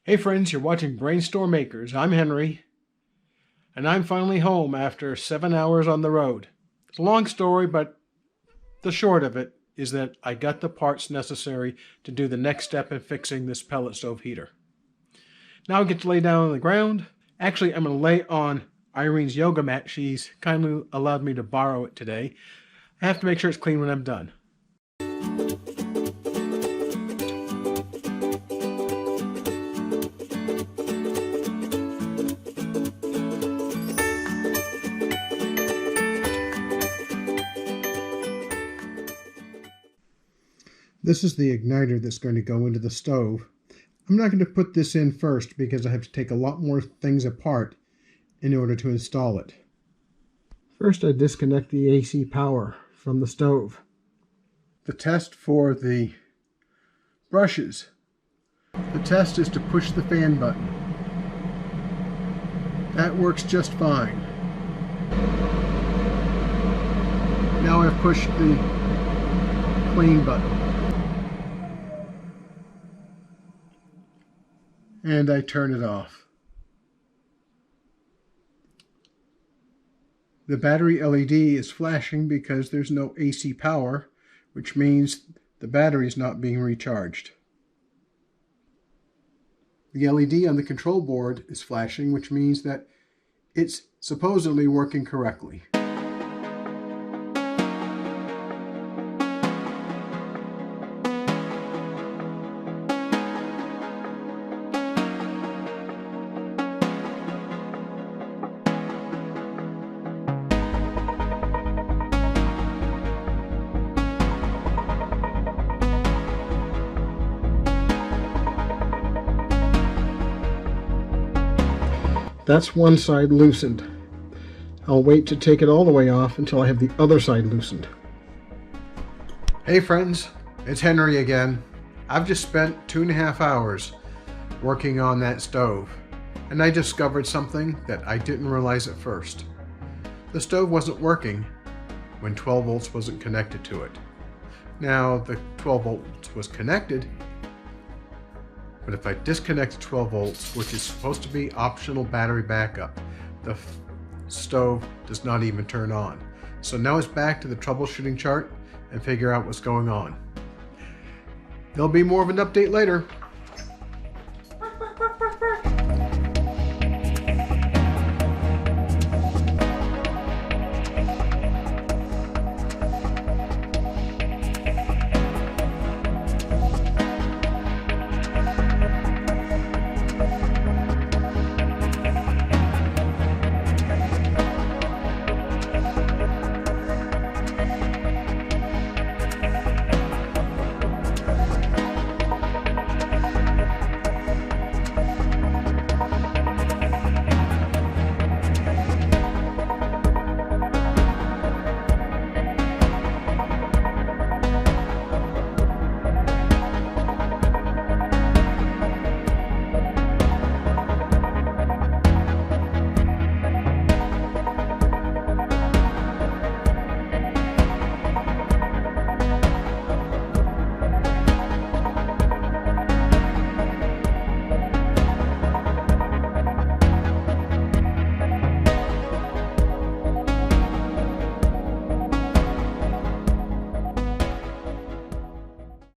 Hey friends, you're watching BrainStormAcres. I'm Henry, and I'm finally home after 7 hours on the road. It's a long story, but the short of it is that I got the parts necessary to do the next step in fixing this pellet stove heater. Now I get to lay down on the ground. Actually, I'm going to lay on Irene's yoga mat. She's kindly allowed me to borrow it today. I have to make sure it's clean when I'm done. This is the igniter that's going to go into the stove. I'm not going to put this in first because I have to take a lot more things apart in order to install it. First, I disconnect the AC power from the stove. The test for the brushes. The test is to push the fan button. That works just fine. Now I've pushed the clean button. And I turn it off. The battery LED is flashing because there's no AC power, which means the battery is not being recharged. The LED on the control board is flashing, which means that it's supposedly working correctly. That's one side loosened. I'll wait to take it all the way off until I have the other side loosened. Hey friends, it's Henry again. I've just spent 2.5 hours working on that stove, and I discovered something that I didn't realize at first. The stove wasn't working when 12 volts wasn't connected to it. Now the 12 volts was connected, but if I disconnect 12 volts, which is supposed to be optional battery backup, the stove does not even turn on. So now it's back to the troubleshooting chart and figure out what's going on. There'll be more of an update later.